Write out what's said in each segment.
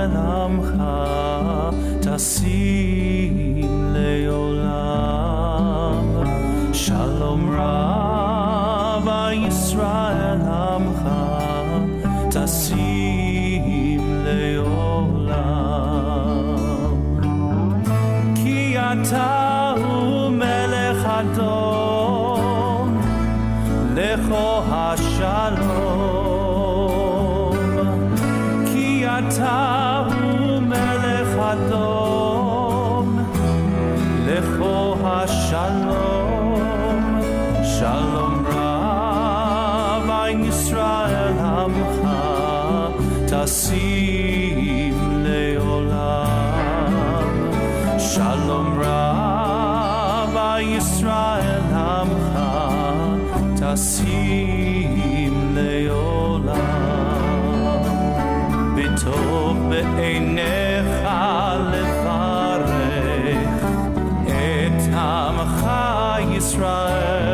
ישראל עמך תשים לעולם שלום רב ישראל עמך תשים לעולם כי אתה הוא מלך אדום לכו השלום כי אתה הוא מלך אדום לכו השלום שלום רב עם ישראל עמך תשים לעולם שלום רב עם ישראל עמך תשים לעולם בטוב בעיניך לברך את עמך ישראל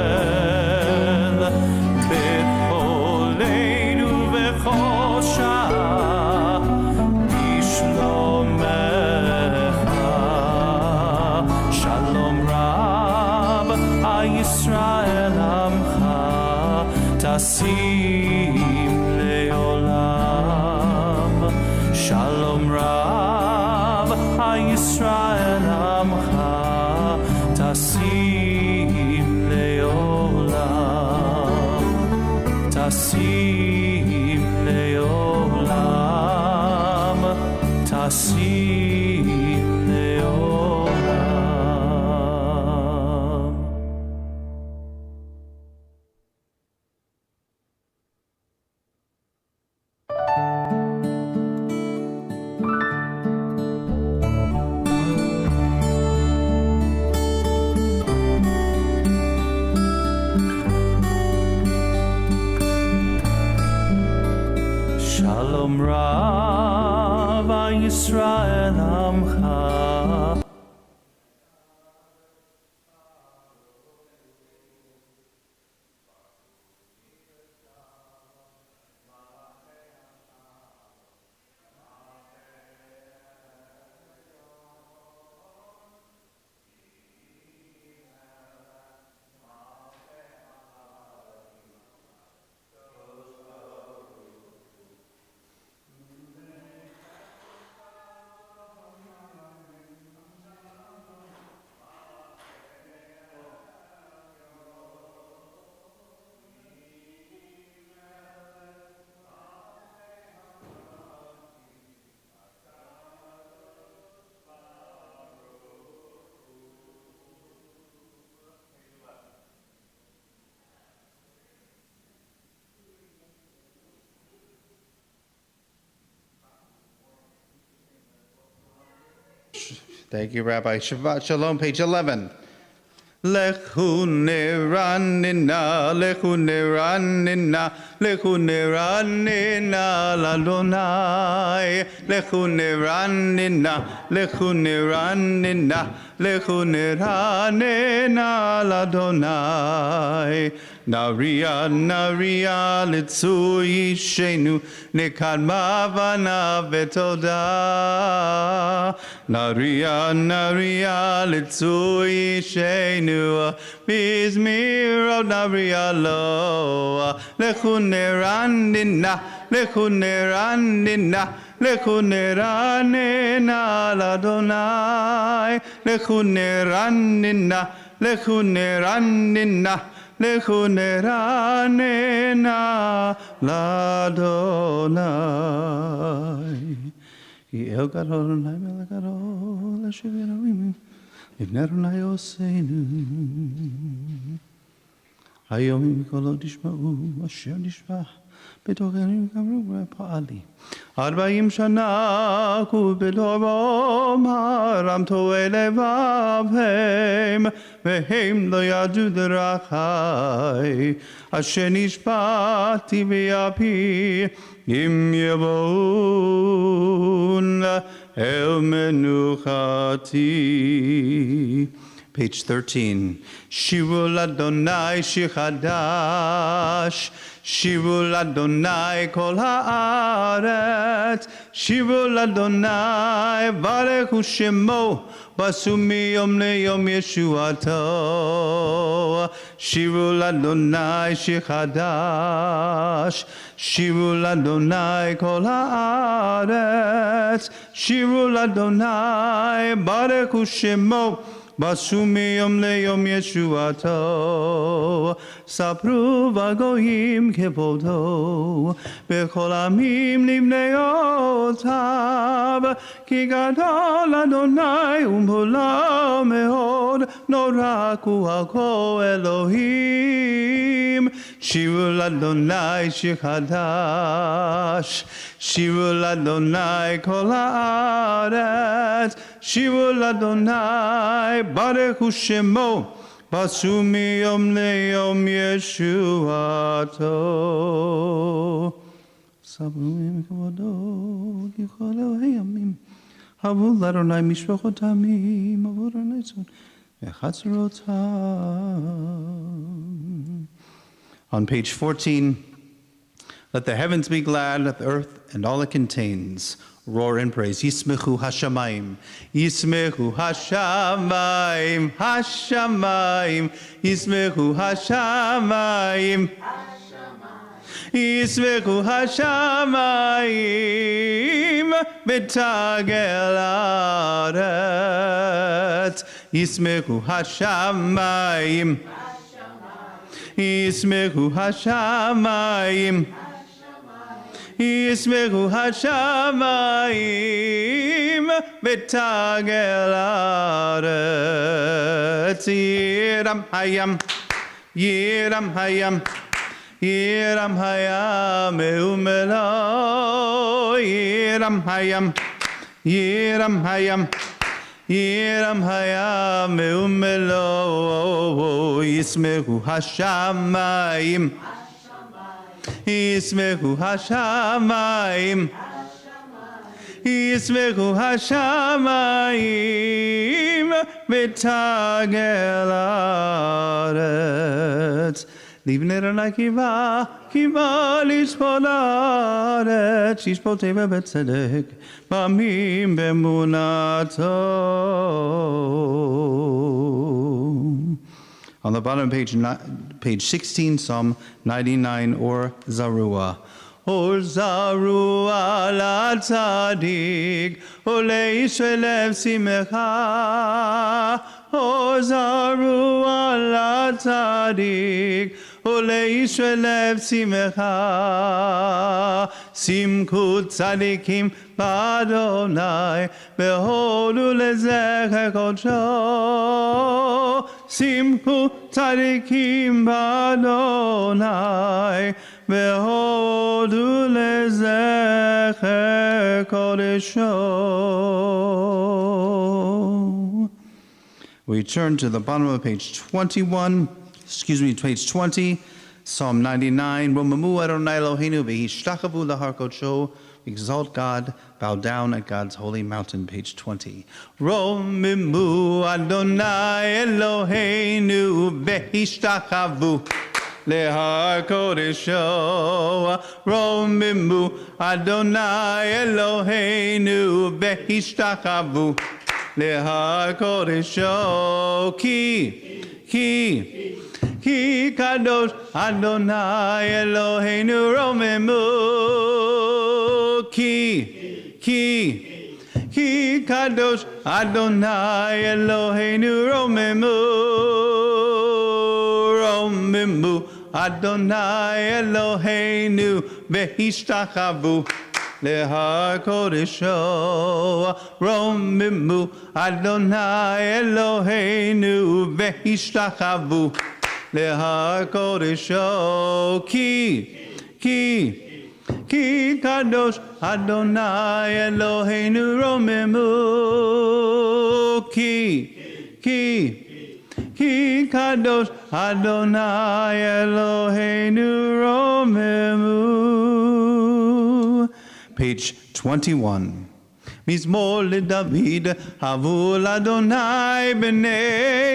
בכל ליל ובכל שעה בשלומך שלום רב ישראל עמך תשים לעולם שלום רב ישראל עמך תשים לעולם תשים לעולם תשים לעולם שלום רב ישראל עמך Thank you, Rabbi. Shabbat Shalom, page 11. Lechu neranina, lechu neranina, lechu neranina l'Adonai. Lechu neranina, lechu neranina, lechu neranina l'Adonai. Naria, naria, litzui shenu, nekadma vana vetoda. Naria, naria, litzui shenu, bizmiro naria lo. Lechu neranina, lechu neranina, lechu neranina l'Adonai. Lechu neranina, lechu neranina. Lechu neranena l'Adonai. Ki el gadol Adonai melech gadol Hashem Elohim Ibnei Adonai Oseinu. Hayom mikol tishma'u asher nishbach בתוכנו קבלו ופעלי 40 שנה ובדורם הרמתו אל לבבם והם לא ידעו דרכי אשר נשבעתי באפי אם יבואון אל מנוחתי Page 13. Shirul Adonai Shir Chadash. Shirul Adonai Kol Haaretz. Shirul Adonai Barechu Shemo. Basu miyom leyom Yeshuato. Shirul Adonai Shir Chadash. Shirul Adonai Kol Haaretz. Shirul Adonai Barechu Shemo. Basu miyom leyom Yeshuato. Sapru vagoyim kevodo. Bechol amim livneotav. Ki gadol Adonai umhula meod. Noraku hako Elohim. Shirul Adonai Shir Chadash. Shirul Adonai Kol Haaretz. Shirul Adonai Barechu Shemo. Basu miyom leyom Yeshuato. Sabruim kavodo kichol hayamim. Havul Adonai mishpachot hamim. Avur ha'netzon vechatzrotam. On page 14, let the heavens be glad, let the earth and all it contains roar in praise. Yismechu hashamayim, Yismechu hashamayim, hashamayim, Yismechu hashamayim, Yismechu hashamayim, betagel aretz, Yismechu hashamayim, Yismechu hashamayim, Yismechu hashamayim, betagel aretz. Yiram hayam, Yiram hayam, Yiram hayam meumelo. Yiram hayam, Yiram hayam, Yiram hayam meumelo. Yismechu hashamayim, Yismechu hashamayim, Yismechu hashamayim, betagel aretz. Livner kiva, kiva lishpol aretz, yishpotei B'nai Tzedek, b'amim b'emunato. On the bottom of page 16, Psalm 99, or Zarua. Or Zarua la tzadik, or le'israel lev simecha. Or Zarua la tzadik, or le'israel lev simecha. Simku tzadikim b'Adonai, behodu lezecher kodsho. Simku tzadikim b'Adonai, behodu lezecher kodesho. We turn to the bottom of page 20, Psalm 99. Romamu Adonai Eloheinu v'hishtachavu lahar kodsho. Exalt God, bow down at God's holy mountain, page 20. Romimu Adonai Eloheinu v'hishtachavu lehar kodesho. Romimu Adonai Eloheinu v'hishtachavu lehar kodesho. Ki kadosh Adonai Eloheinu romimu. Ki kadosh Adonai Eloheinu romimu Adonai Eloheinu v'hishtachavu lehar kodesho. Romimu Adonai Eloheinu v'hishtachavu lehar kodesho. Ki kadosh Adonai Eloheinu romimu. Ki kadosh Adonai Eloheinu romimu. Page 21. מזמור לדוד, הבו לאדוני בני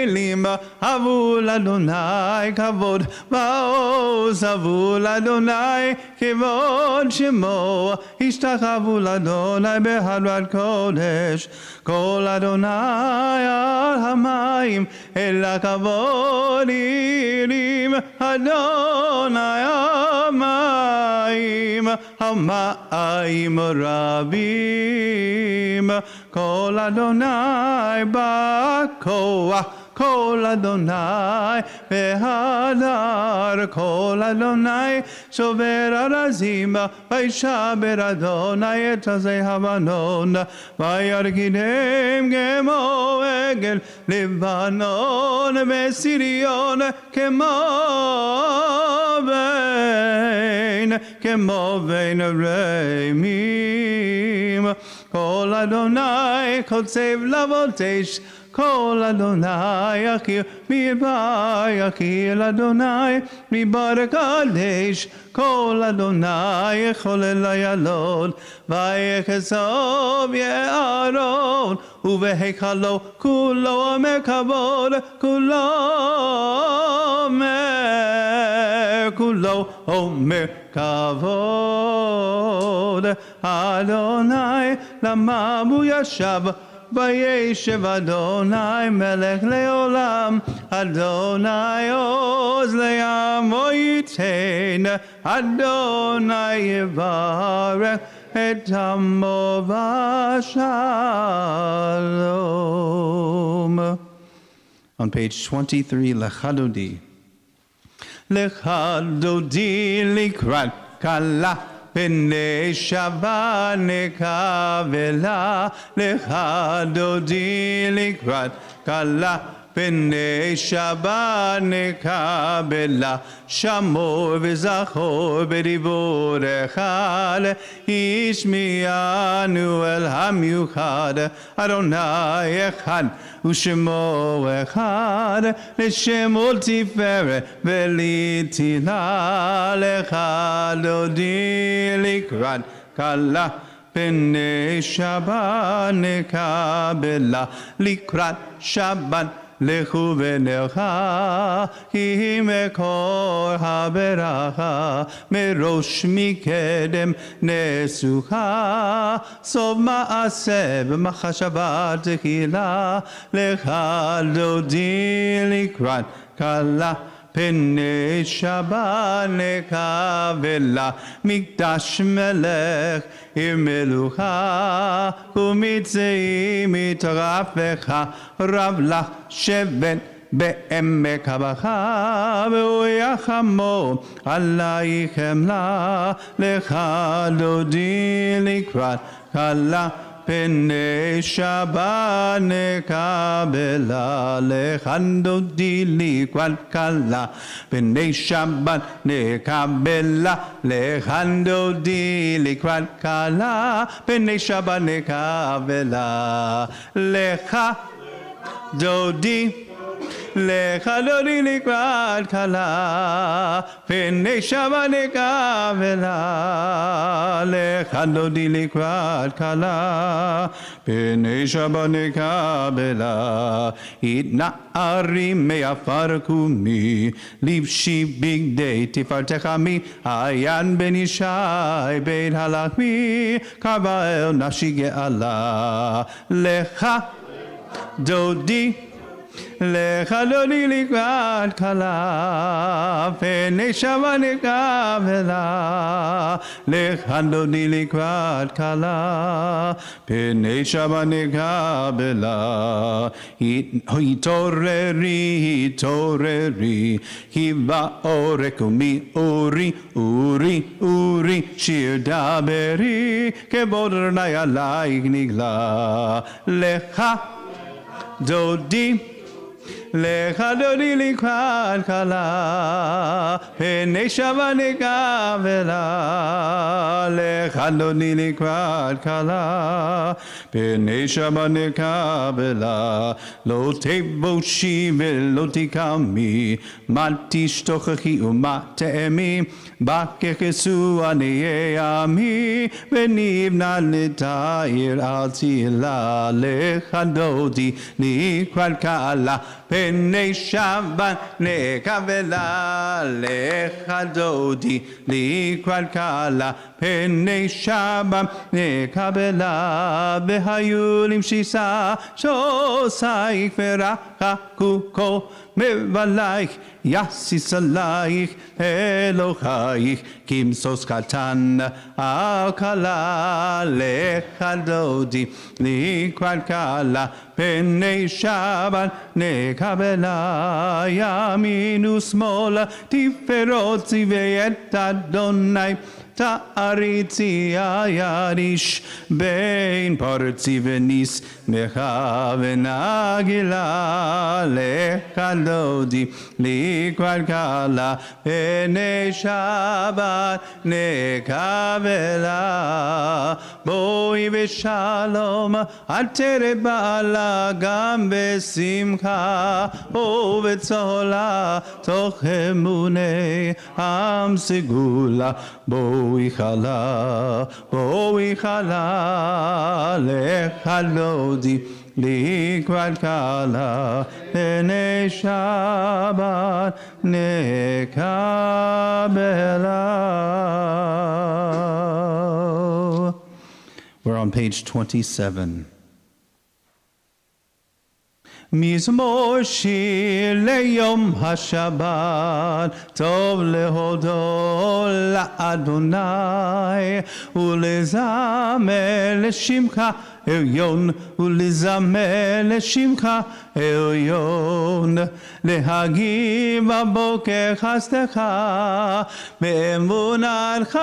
אלים, הבו לאדוני כבוד ועוז, הבו לאדוני כבוד שמו, השתחוו לאדוני בהדרת קודש, כל אדוני על המים, אל הכבוד ירים, אדוני המים, המים רבים, כל אדוני בכוח, כל אדוני בהדר, כל אדוני שובר ארזים, וישבר אדוני את עזי הבנון, וירגידם כמו עגל לבנון, וסיריון כמו בין רמים, כל אדוני קוצב לבot אש, כל אדוני יקיר מדבר, יקיר אדוני מדבר קדש, כל אדוני יחולל איילון, ויחצוב יערון, ובהיכלו כולו אומר כבוד, כולו אומר כבוד. אדוני למה הוא ישב, וישב אדוני מלך לעולם, אדוני עוז לעמו ייתן, אדוני יברך את עמו בשלום. On page 23, Lecha Dodi. Lecha Dodi likrat kala, B'nai Shabbat nekavela, Lecha Dodi likrat kala, B'nai Shabbat nekavela, Shamor v'zachor b'divorecha, Ishmianu el hamiuchad, Adonai echad, Ushemo echad, L'shem ol tiferet v'litila, Lecha Dodi likrat kala, B'nai Shabbat nekavela, Likrat Shabbat לכו ונלכה, כי מקור הברכה, מראש מקדם נסוכה, סוף מעשה במחשבה תחילה, לך דודי לקראת כלה, פני שבת נקבלה, מקדש מלך עם מלוכה, ומצאי מטרפך, רב לך שבט בעמק הבכה, והוא יחמו עלייך חמלה, לך דודי לקראת כלה, פני שבת נקבלה, לך דודי לקראת כלה, פני שבת נקבלה, לך דודי לקראת כלה, פני שבת נקבלה, לך דודי לך דודי לקראת כלה, פני שבת נקבלה, לך דודי לקראת כלה, פני שבת נקבלה, התנערים מעפר קומי, לבשי בגדי תפארתך עמי, עין בן ישי בית הלחמי, קרבה אל נפשי גאלה, לך דודי לך דודי לקראת כלה, פני שבת נקבלה, לך דודי לקראת כלה, פני שבת נקבלה, התעוררי, התעוררי, כי בעורק ומאורי, אורי, אורי, שיר דברי, כבוד אדוני עלייך נגלה, לך דודי לך אדוני לקראת כלה, פני שבת נקבלה. לך אדוני לקראת כלה, פני שבת נקבלה. לא תבושי ולא תקמי, מה תשתוכחי ומה תאמי, בככסו עניי עמי, ונבנה לתאיר על תהילה. לך דודי לקראת כלה, פני שבת נקבלה. לך דודי לקראת כלה, פני שבת נקבלה. והיו למשיסה שוסייך ורחקו כל מבלייך, יסיס עלייך אלוהייך כמסוס קטן על כלה. לך דודי לקראת כלה, פני שבת נקבלה. ימין ושמאל תפארות צבאי את אדוני, תעריצי היד איש בין פרצי וניס מחה ונגילה. לך דודי לקראת כלה, פני שבת נקבלה. בואי בשלום עטרת בעלה גם בשמחה, ובצהלה תוך אמוני עם סגולה. בואי חלה, בואי חלה. לך דודי לקראת כלה, פני שבת נקבלה. We're on page 27. מזמור שיר ליום השבת, טוב להודו לאדוני, ולזמר לשמך עליון, ולזמר לשמך עליון. להגיב בבוקר חסדך, באמונתך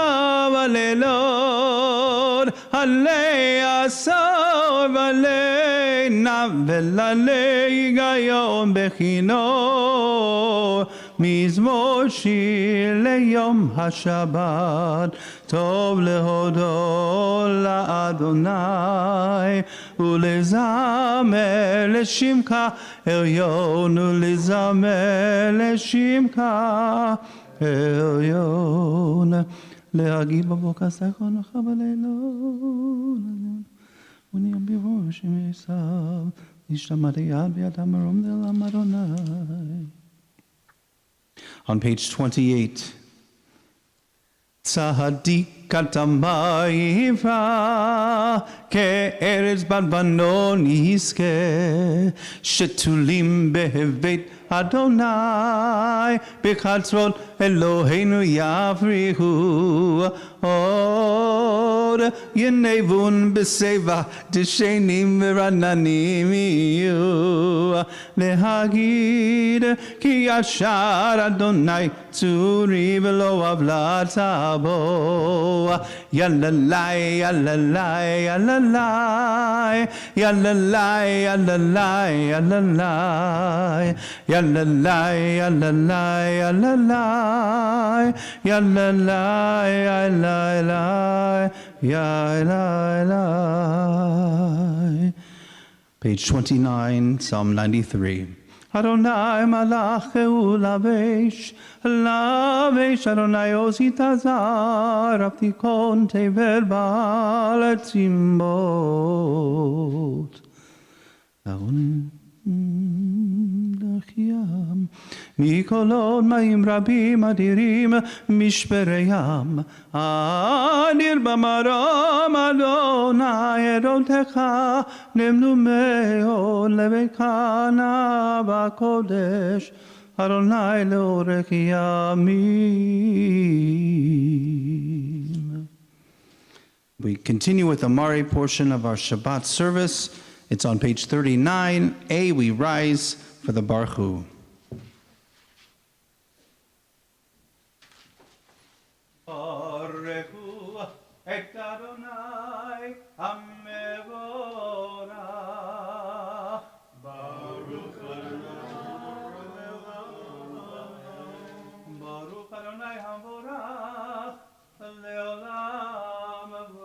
בלילות, עלי עשור ועלי נבל, עלי היגיון בכינור. מזמור שיר ליום השבת, טוב להודו לאדוני, ולזמר לשמך עליון, ולזמר לשמך עליון. להגיב בבוקר זיכרונך בלילות, ונהיה בראש מעשיו, השתמעת יד ביד המרום דלם אדוני. On page 28. צדיק אתה יפרע, כארץ בת בנון יזכה, שתולים בבית אדוני, בחצרות אלוהינו יפריחו. עוד ינבון בשיבה, דשנים ורעננים יהיו. להגיד כי ישר אדוני צורי ולא עוולת בו. יללי יללי יללי יללי יללי יללי יללי יללי יללי יללי יללי. Page 29, Psalm 93. Adonai malachu lavesh, lavesh Adonai ositazar, aptikon tevel baal tzimbot. מקולות מים רבים אדירים משברי ים, אדיר במרום אדוני עדותיך נמנו מאוד לביתך נא בקודש, אדוני לאורך ימים. We continue with the Mari portion of our Shabbat service. It's on page 39. A, we rise for the Baruch Hu. Baruch Adonai המבורך לעולם ועד.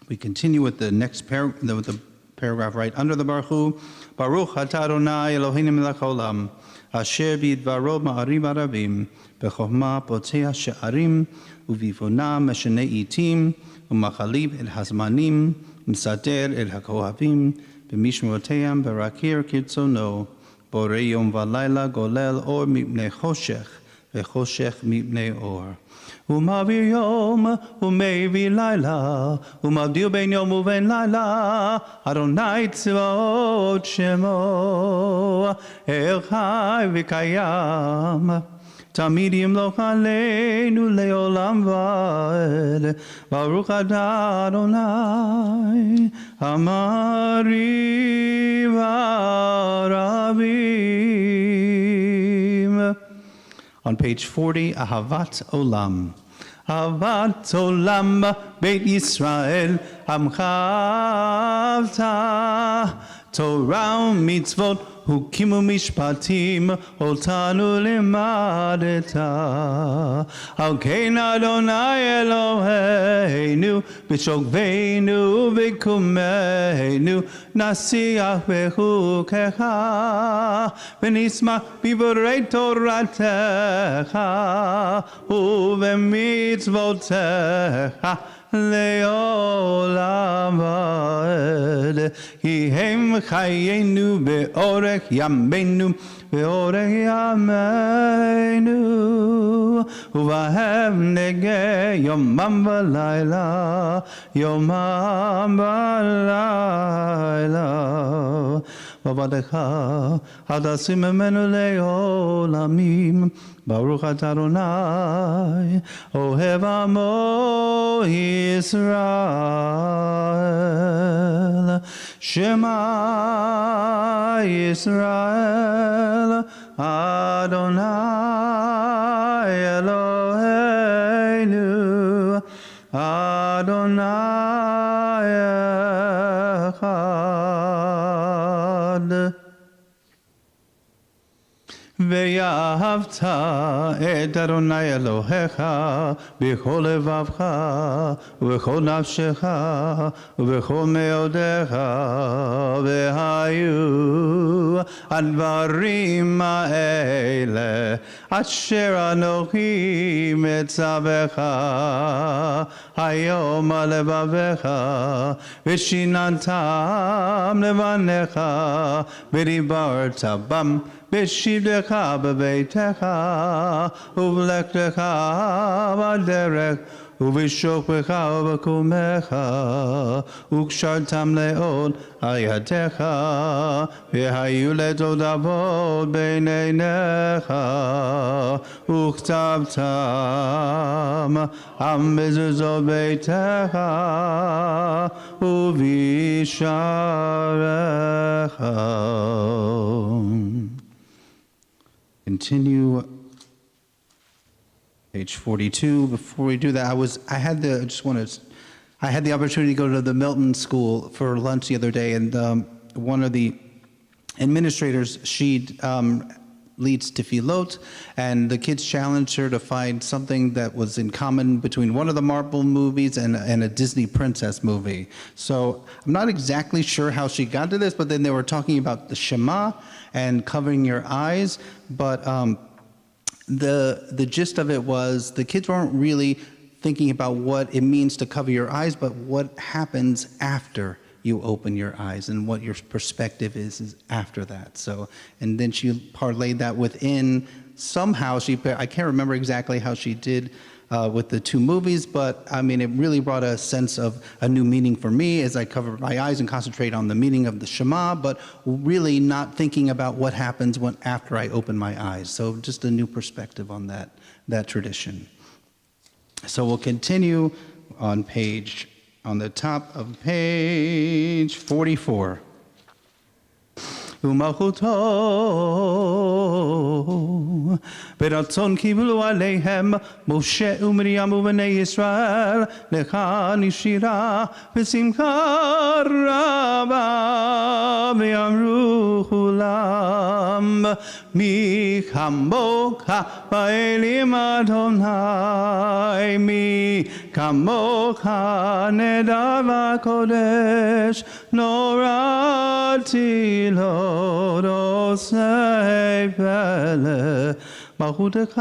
We continue with the next the paragraph right under the Baruch Hu. Baruch atah Adonai Eloheinu melech haolam, asher bidvaro ma'arim arabim, b'chokhmah poteh she'arim, u'vivonam meshaneh itim, u'machalib el hazmanim, u'msader el hakohavim, b'mishmoroteyam b'rakir kirtzono, borei yom v'layla golel or mipnei choshech, v'choshech mipnei or. ומעביר יום ומביא לילה ומבדיל בין יום ובין לילה אדוני צבאות שמו אל חי וקיים תמיד ימלוך עלינו לעולם ועד ברוך אתה אדוני המעריב הרבים. On page 40, Ahavat Olam. Ahavat Olam, Beit Yisrael, Amchavta, Torah mitzvot, Hukimu mishpatim, Otanu limadeta. Al kein Adonai Eloheinu, B'shokveinu v'kumeinu, Nasiach b'chukecha, V'nismach b'vorei Toratecha, U'v'mitzvotecha, לעולם ועד כי הם חיינו באורך ימינו באורך ימינו ובהם נגע יומם ולילה יומם ולילה ועבדך הדסים ממנו לעולמים ברוך אתה אדוני אוהב עמו ישראל שמע ישראל אדוני אלוהינו אדוני אחד. ואהבת את אדוני אלוהיך בכל לבבך ובכל נפשך ובכל מאודיך והיו הדברים האלה אשר אנוכי מצווך היום על לבביך ושיננתם לבניך ודיברת בם בשבתך בביתך ובלכתך בדרך ובשוכבך ובקומך וקשרתם לעול על ידיך והיו לתודות בין עיניך וכתבתם על מזוזות ביתך ובשעריך. Continue page 42. Before we do that, I had the opportunity to go to the Milton School for lunch the other day, and one of the administrators, she leads tefillot, and the kids challenged her to find something that was in common between one of the Marvel movies and a Disney princess movie. So I'm not exactly sure how she got to this, but then they were talking about the Shema and covering your eyes, but the gist of it was the kids weren't really thinking about what it means to cover your eyes, but what happens after you open your eyes and what your perspective is after that. So, and then she parlayed that within somehow. I can't remember exactly how she did with the two movies, but I mean, it really brought a sense of a new meaning for me as I cover my eyes and concentrate on the meaning of the Shema, but really not thinking about what happens after I open my eyes. So just a new perspective on that tradition. So we'll continue on the top of page 44. ומלכותו ברצון קיבלו עליהם משה ומרים ובני ישראל לך נשירה ושמחה רבה ואמרו Mi kamocha ba'elim Adonai. Mi kamocha neder v'kodesh. Norati lo dosei pele. Malchutech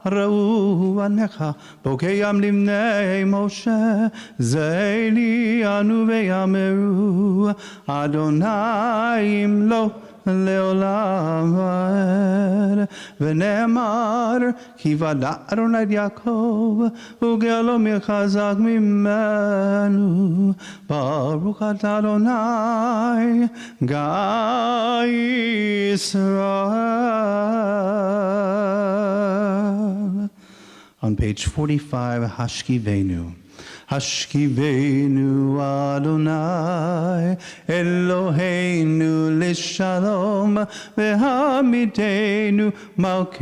ra'u v'necha bokeyam limnei Moshe zeili anu ve'yameru Adonai imlo leolam va'ed v'ne'emar ki vada Adonai et Yaakov u'gelo michazak mimenu Baruch atah Adonai Gai Yisrael. On page 45, Hashkivenu. Hashkivenu Adonai Eloheinu Lishalom Vehamidenu Malkeinu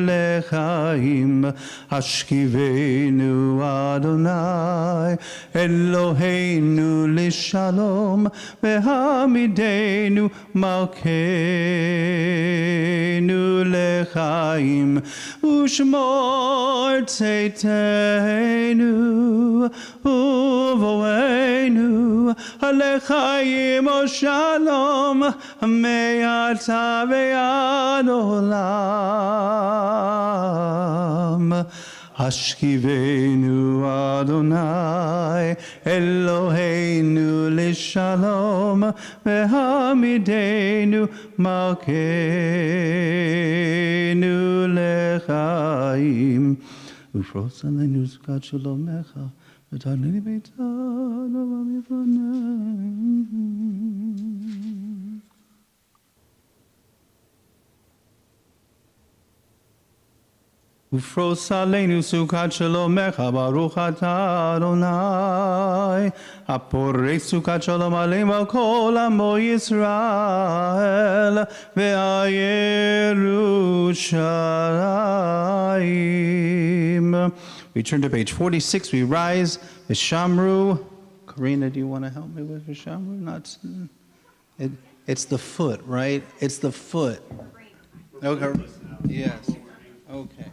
Lechaim. Hashkivenu Adonai Eloheinu Lishalom Vehamidenu Malkeinu Lechaim. Ushmor Tzeiteinu Uvoenu Alechaim O Shalom Me'ata ve'ad olam. Hashkivenu Adonai Eloheinu Lishalom Vehamidenu Malkeinu Lechaim. Ufros aleinu zukat shalomecha v'tarnei beitan olam yifnei. Ufros aleinu zukat shalomecha baruch atah Adonai aporei zukat shalom aleim al kol amo Yisrael ve'ayerushalayim. We turn to page 46. We rise. Vishamru. Karina, do you want to help me with Vishamru? Not. It's the foot, right? It's the foot. Okay. Yes. Okay.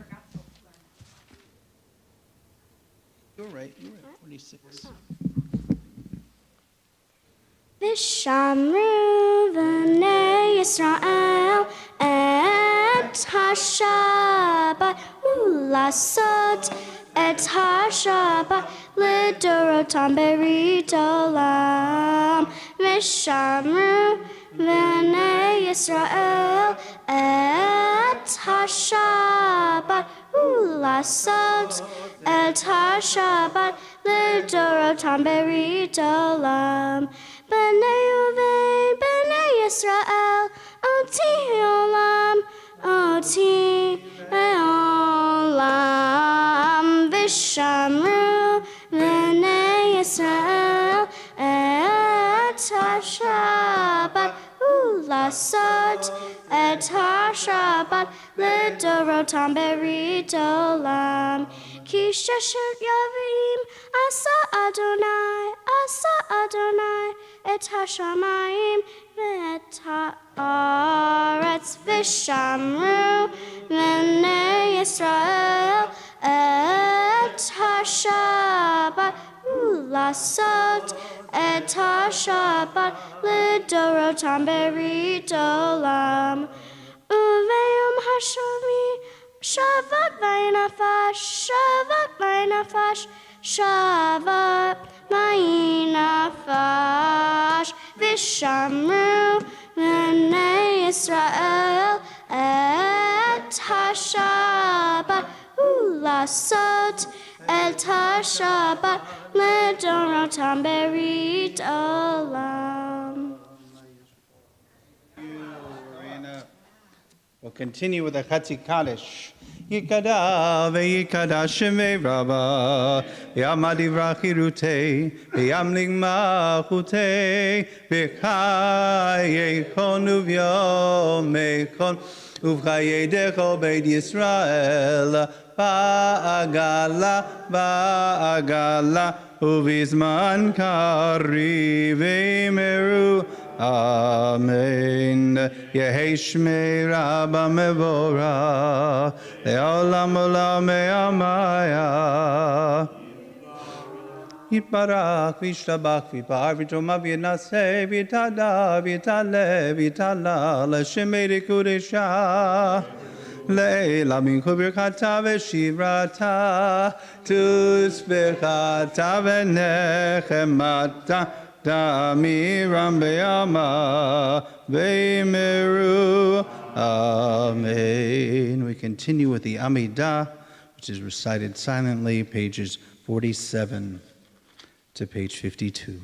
You're right. 46. Vishamru B'nai Yisrael et HaShabbat u'lasot et HaShabbat lidorotam berit olam. Vishamru B'nai Yisrael et HaShabbat u'lasot et HaShabbat lidorotam berit olam. B'nai Uvein, B'nai Yisrael, oti olam, oti olam. Vishamru B'nai Yisrael et HaShabbat u'lasot et HaShabbat lidorotam berit olam. Ki sheshet yavim asa Adonai et hashamayim ve'et haaretz. Vishamru B'nai Yisrael et HaShabbat u'lasot et HaShabbat lidorotam berit olam. Uveyom hashami Shabbat v'nafash, Shabbat v'nafash, Shabbat v'nafash. Vishamru B'nai Yisrael et HaShabbat u'lasot et HaShabbat lidorotam berit olam. We'll continue with the Chatzi Kaddish. Yikada ve'yikada shemei Rabba Yamad ivrachi rutei V'yamling machutei V'chayekon uvyomekon Uvchayedecho beit Yisrael Ba'agala Uvizman kari V'meru Amen. Yehi Shmei Rabba Mevorach, Le'olam Olam Me'amaya. Yitbarach v'yishtabach v'yipar v'yitoma v'yinaseh v'yitada v'yitale v'yitala l'shemei d'kudesha le'ela min kubirchata v'shivrata tusbechata v'nechemata damiram be'ama v'yimeru. Amen. We continue with the Amidah, which is recited silently, pages 47 to page 52.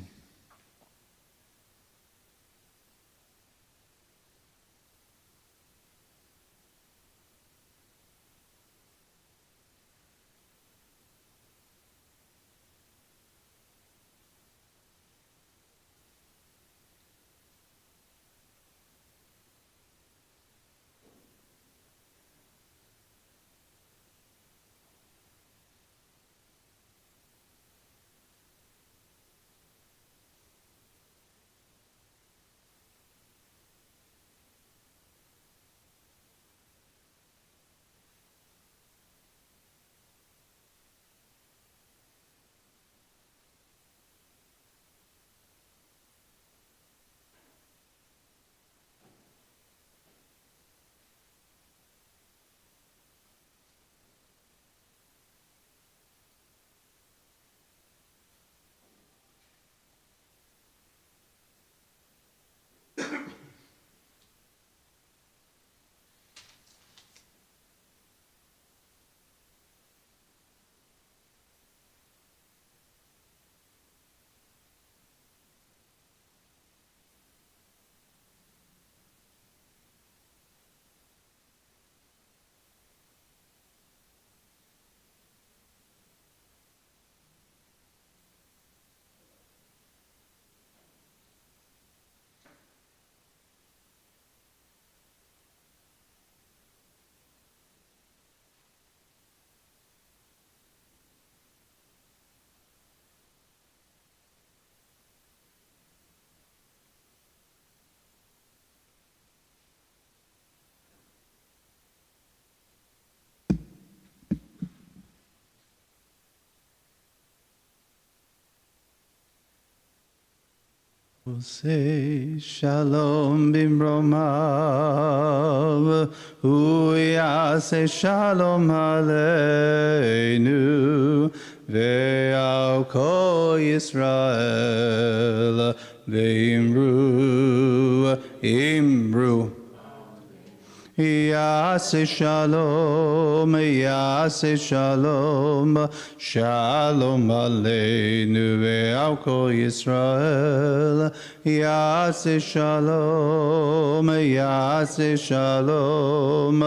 Say shalom bimromav, hu yaseh shalom aleinu, ve'al kol Yisrael, ve'imru, imru. Yaseh shalom, yaseh shalom, shalom aleinu ve'al kol Yisrael. Yaseh shalom, yaseh shalom,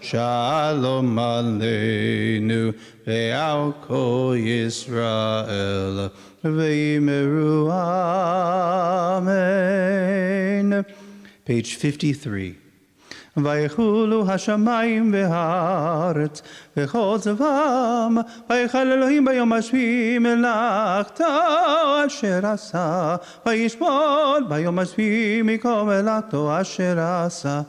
shalom aleinu ve'al kol Yisrael. Ve'imeru, amen. Page 53. ויחולו השמיים והארץ וכל צבאם ויכל אלוהים ביום השביעי מלאכתו אשר עשה וישפוט ביום השביעי מכל מלאכתו אשר עשה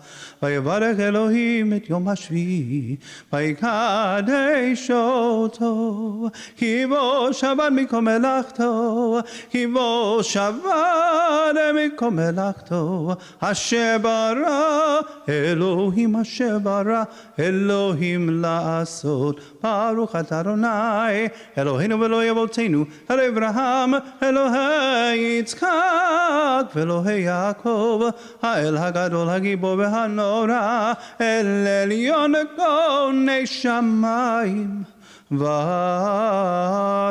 ויברך אלוהים את יום השביעי ויקדש אותו כי בו שבת מכל מלאכתו כי בו שבת מכל מלאכתו אשר ברא אלוהים אשר ברא אלוהים לעשות ברוך אתה אדוני אלוהינו ואלוהי אבותינו אלוהי אברהם אלוהי יצחק ואלוהי יעקב האל הגדול הגיבור והנורא אל עליון כוני שמיים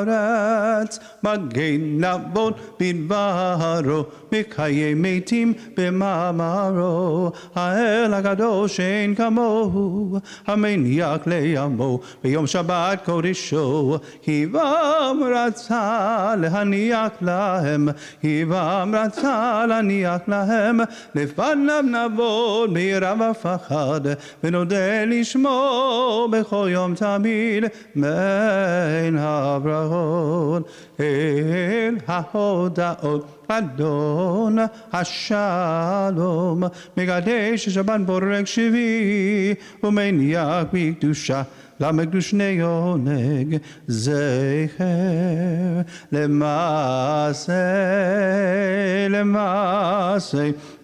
וארץ מגן אבות בדברו מחיי מתים במאמרו האל הקדוש שאין כמוהו המניח לעמו ביום שבת קודשו היבם רצה להניח להם היבם רצה להניח להם לפניו נעבוד ביראה ופחד ונודה לשמו בכל יום תמיד בין הברכות Kel haodaot Adon Hashalom Megadesh Shabbat Borek Shivi Umeniach Bikdusha Lamedush Neoneg Zecher Lemase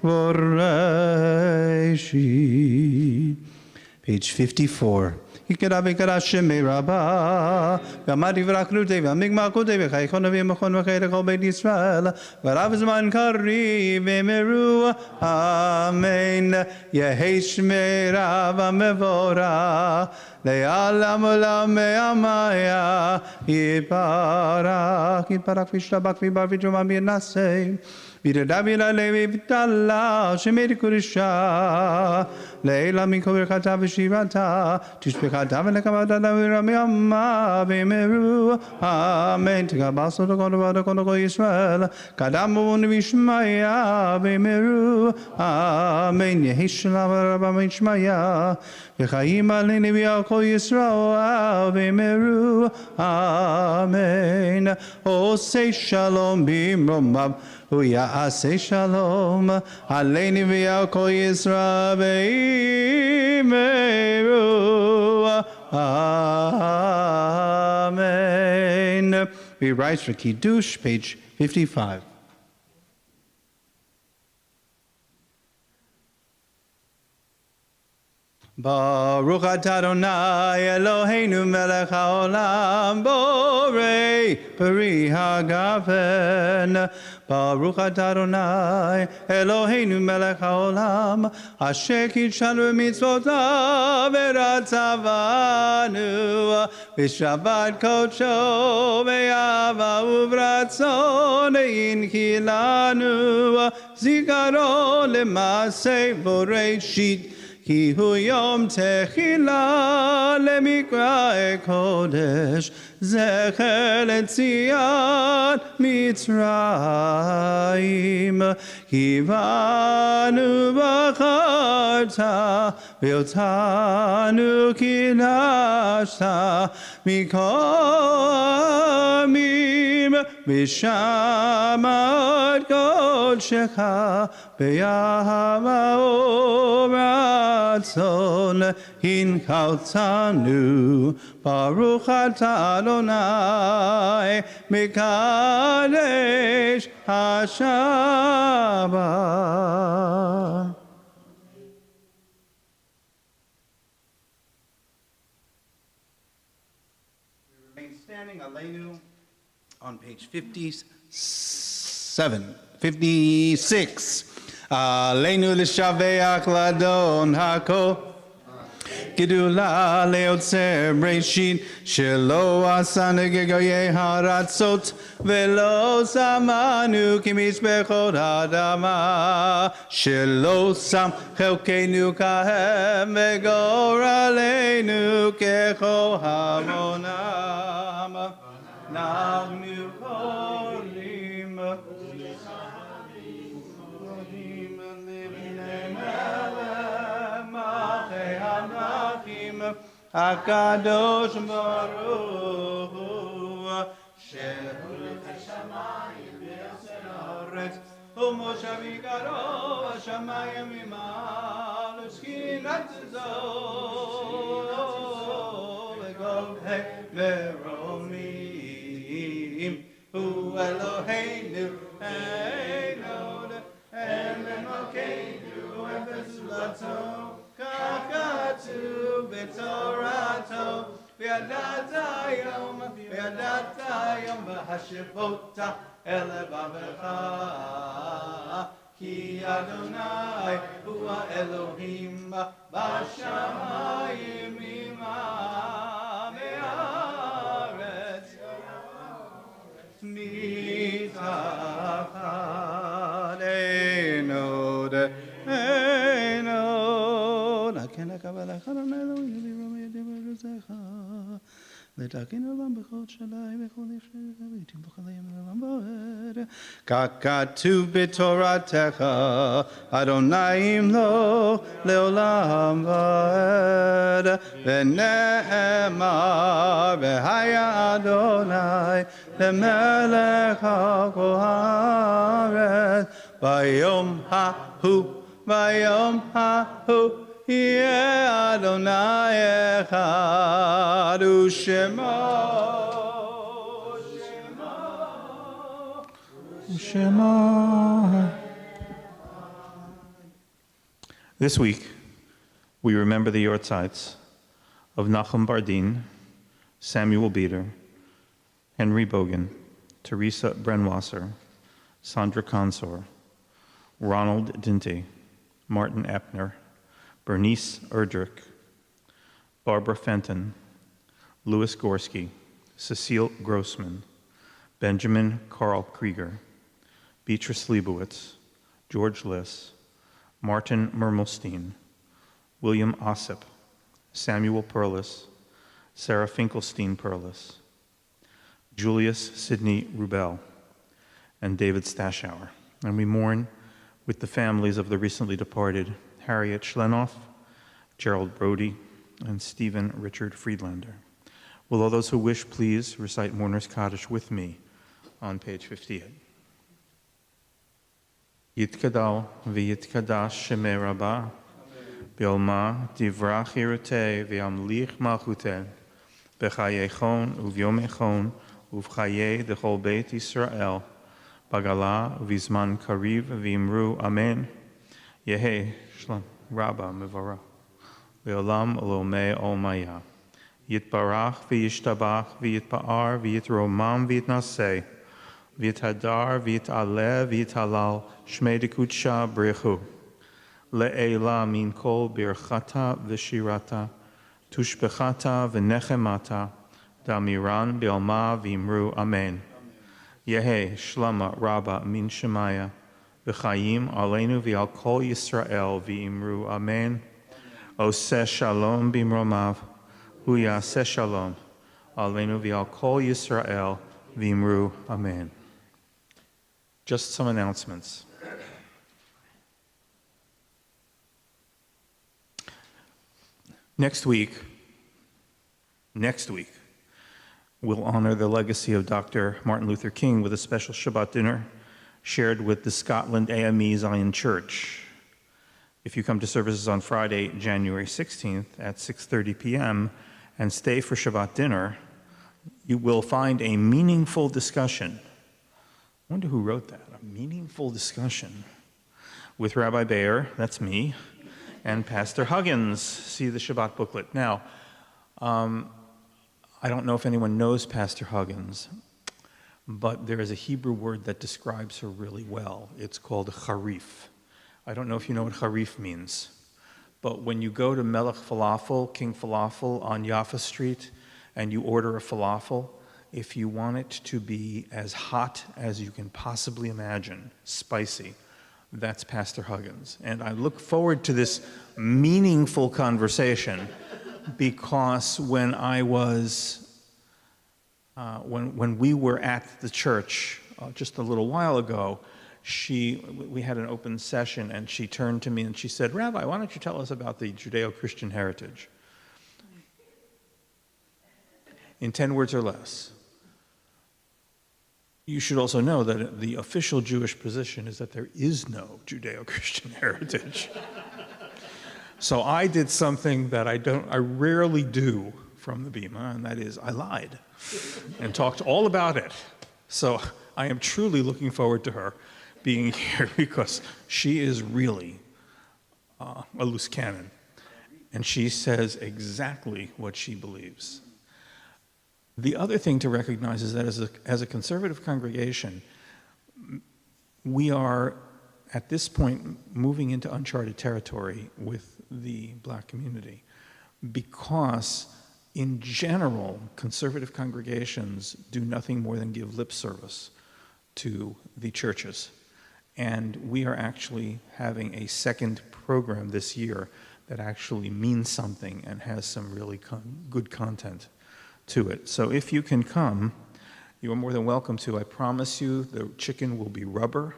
Voreshi. Page 54. Ikerabe Karashime Rabba, Gamadi Vrakrute, Migma Kote, Haikonavi Mokon Makako Beit Israel, Varavzman Kari, Vemeru, Amen, Yeheshme Rabba Mevora, Lealamula Meamaya, Iparak, Vishabak, Vibavijumami Nase. Vidavila Levi Vitala, Shemedi Kurisha, Leila Mikover Katavishivata, Tishpekatavana Kamadaviramiama, Bemeru, Amen, Tikabaso, the Gondova, Konoko Israel, Kadamu Vishmaya, Bemeru, Amen, Yehishala Rabamishmaya, Yehaima Linivia Ko Yisrael, Bemeru, Amen. Oh, say Shalom, Bimromab. Huya ase shalom, aleini v'yal kol Yisrael v'yimeru. Amen. We rise for Kiddush, page 55. Baruch atah Adonai Eloheinu melech haolam borei peri hagafen. Baruch atah Adonai Eloheinu melech haolam asher kitshanu mitzvotav v'ratzavanu v'shabbat kodsho v'yava uvratzon yinkilanu zikaron l'maseh boreshit. Ki hu yom techila lemikra kodesh zecher letziat Mitzrayim kivanu b'charta v'yotanu kinashta mikamim v'shamat kodshecha b'yahava Ratzon hinchaltanu Baruch atah Adonai Mekadesh HaShabbat. We remain standing Aleinu on page 56. Aleinu l'shaveach ladon hako Gidula leotzer breshit shelo asanu gegoye haratzot velo samanu kimishbechot hadama shelo sam chelkenu kahem vegoralenu kecho hamonam nagnu kolim Akadosh Baruch Hu Shehu L'Shamayim V'Yaseret U'Moshav Yikaro Shamayim Imal U'Shkinat Zol V'Govhei V'Romim Hu Eloheinu Einod Elokeinu Efesulato Kakatu B'Torato V'yadatayom V'hashivota Elevavecha Ki Adonai Hua Elohim B'Shamayim Ima Me'aretz Mitachad Einod Einod Aken HaKavalach Adonai Elohim V'Yiromei Devaruzecha לתקן עולם בכל שלי וכל נפשי וביתים בכל ימים לעולם ועד. כך כתוב בתורתך, אדוני ימלוך לעולם ועד. ונאמר, והיה אדוני למלך על כל הארץ. ביום ההוא יהיה אדוני אחד ושמו. This week, we remember the Yortzites of Nachum Bardin, Samuel Beater, Henry Bogan, Teresa Brenwasser, Sandra Consor, Ronald Dinty, Martin Epner, Bernice Erdrich, Barbara Fenton, Louis Gorski, Cecile Grossman, Benjamin Carl Krieger, Beatrice Leibowitz, George Liss, Martin Mermelstein, William Ossip, Samuel Perlis, Sarah Finkelstein Perlis, Julius Sidney Rubel, and David Stashauer. And we mourn with the families of the recently departed Harriet Schlenoff, Gerald Brody, and Stephen Richard Friedlander. Will all those who wish please recite Mourner's Kaddish with me on page 58. Yitkadal v'yitkadash shemei Rabbah, B'olma divrach hirutei v'yamlich malchutei, b'chayei uvyom echon uv'chayei dechol beit Yisrael, Bagala v'zman kariv v'imru amen. Yehe shlam rabba mevarach ve'olam olomei olmaya. Yitbarach v'yishtabach v'yitpa'ar v'yitromam v'yitnaseh v'yithadar v'yit'aleh v'yit'halal shmei dekudsha b'rechu le'ela min kol birchata v'shirata tushbechata v'nechemata damiran b'olma v'imru amen. Yehe shlama rabba min shemaya v'chayim aleinu v'al kol Yisrael v'imru amen. Oseh shalom b'imromav hu yaseh shalom aleinu v'al kol Yisrael v'imru amen. Just some announcements. Next week, we'll honor the legacy of Dr. Martin Luther King with a special Shabbat dinner shared with the Scotland AME Zion Church. If you come to services on Friday, January 16th at 6:30 p.m. and stay for Shabbat dinner, you will find a meaningful discussion. I wonder who wrote that, a meaningful discussion with Rabbi Bayer, that's me, and Pastor Huggins. See the Shabbat booklet. Now, I don't know if anyone knows Pastor Huggins, but there is a Hebrew word that describes her really well. It's called charif. I don't know if you know what charif means, but when you go to Melech Falafel, King Falafel on Jaffa Street, and you order a falafel, if you want it to be as hot as you can possibly imagine, spicy, that's Pastor Huggins. And I look forward to this meaningful conversation because when I was, when we were at the church just a little while ago, we had an open session and she turned to me and she said, Rabbi, why don't you tell us about the Judeo-Christian heritage? In 10 words or less. You should also know that the official Jewish position is that there is no Judeo-Christian heritage. So I did something that I rarely do from the Bima, and that is I lied and talked all about it. So I am truly looking forward to her being here because she is really a loose cannon. And she says exactly what she believes. The other thing to recognize is that as a conservative congregation, we are, at this point, moving into uncharted territory with the black community because, in general, conservative congregations do nothing more than give lip service to the churches. And we are actually having a second program this year that actually means something and has some really good content to it. So if you can come, you are more than welcome to. I promise you the chicken will be rubber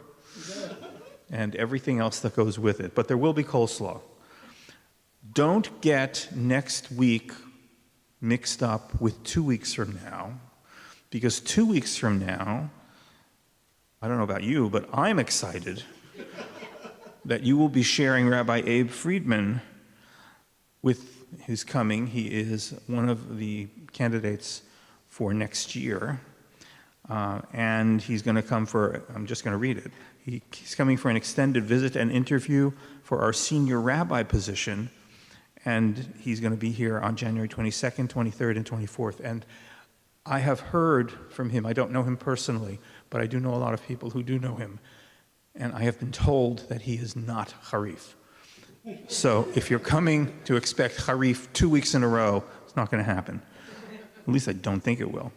and everything else that goes with it. But there will be coleslaw. Don't get next week mixed up with 2 weeks from now, because 2 weeks from now, I don't know about you, but I'm excited that you will be sharing Rabbi Abe Friedman with his coming. He is one of the candidates for next year, and he's going to come for, I'm just going to read it. He's coming for an extended visit and interview for our senior rabbi position, and he's going to be here on January 22nd, 23rd, and 24th. And I have heard from him, I don't know him personally, but I do know a lot of people who do know him, and I have been told that he is not Harif. So if you're coming to expect Harif 2 weeks in a row, it's not going to happen. At least I don't think it will.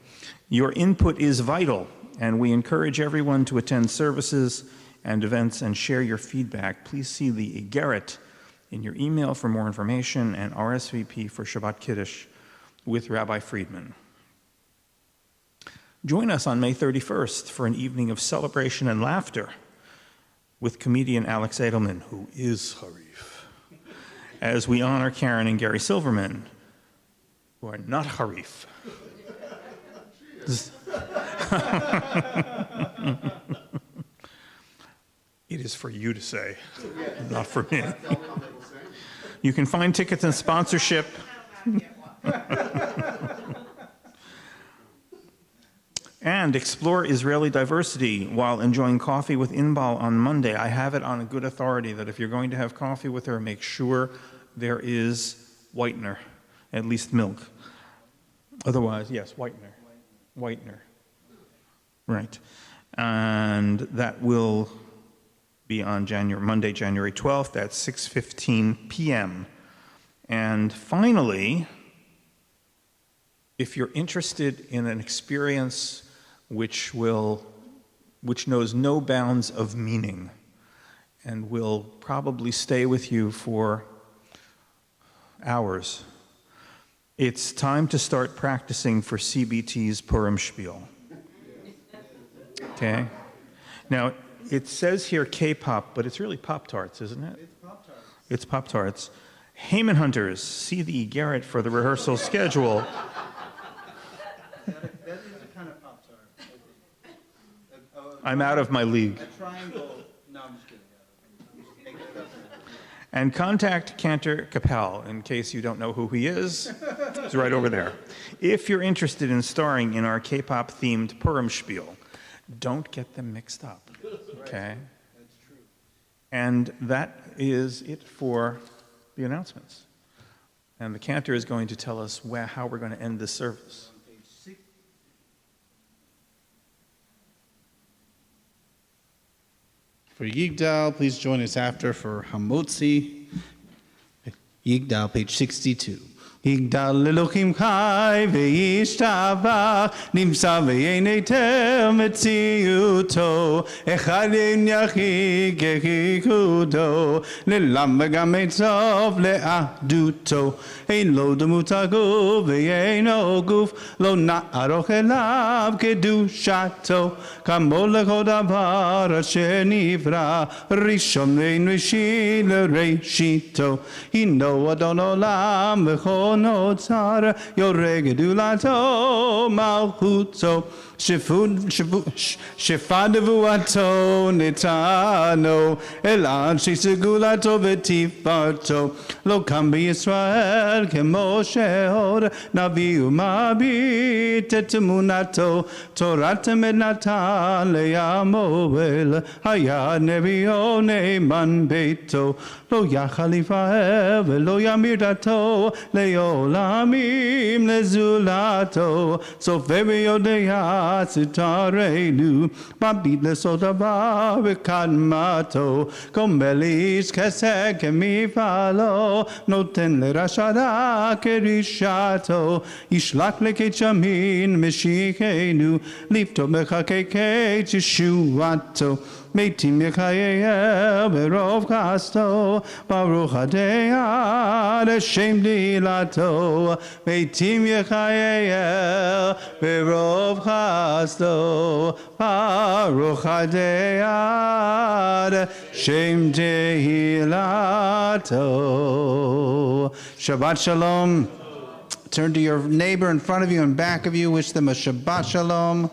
Your input is vital, and we encourage everyone to attend services and events and share your feedback. Please see the Igeret in your email for more information and RSVP for Shabbat Kiddush with Rabbi Friedman. Join us on May 31st for an evening of celebration and laughter with comedian Alex Edelman, who is Harif, as we honor Karen and Gary Silverman, who are not Harif. It is for you to say, not for me. You can find tickets and sponsorship. And explore Israeli diversity while enjoying coffee with Inbal on Monday. I have it on a good authority that if you're going to have coffee with her, make sure there is whitener, at least milk. Otherwise, yes, whitener. Right. And that will be on Monday, January 12th at 6:15 p.m. And finally, if you're interested in an experience which knows no bounds of meaning and will probably stay with you for hours, it's time to start practicing for CBT's Purim Spiel. Okay? Now, it says here K-pop, but it's really Pop-Tarts, isn't it? It's Pop-Tarts. It's Pop-Tarts. Heyman Hunters, see the Garrett for the rehearsal schedule. That is a kind of Pop-Tart. I'm out of my league. A triangle. No, I'm just kidding. Make it up. And contact Cantor Capel, in case you don't know who he is. He's right over there. If you're interested in starring in our K-pop themed Purim Spiel, don't get them mixed up, okay? That's true. And that is it for the announcements. And the cantor is going to tell us how we're going to end this service. Page 6. For Yigdal, please join us after for Hamotzi. Yigdal, page 62. Yigdal Elohim Chai ve'yishtabach nimsa ve'yeneter metziuto echad ein yachid kechikudo le'lam v'gam etzov le'ahduto ein lo demut haguf ve'eino guf lo na'aroch elav kedushato kamo lechol davar asher nivra rishon ve'ein rishit le'reshito hino adon olam v'chol Notzar Yoreg Dulato Malchuto Shefadavuato Netano Elad Shisegulato Vetifato Lokam Israel Kemosheod Naviu Mabi Tetemunato Torata Mednata Leamoel Hayad Nebio Neman Beto Lo Yachalifa Velo Yamirdato Leolamim Lezulato So Febio Dea sitarenu, mabit lesotava v'kadmato, komelis kesek kemifalo, noten lerashada kerishato, ishlak lekechamin meshikenu, lifto mechakeke tishuato, Meitim Yechayel Berov Kasto Baruch Hadeyad Hashem Dilato Meitim Yechayel Berov Kasto Baruch Hadeyad Hashem Dilato. Shabbat Shalom. Turn to your neighbor in front of you and back of you. Wish them a Shabbat Shalom.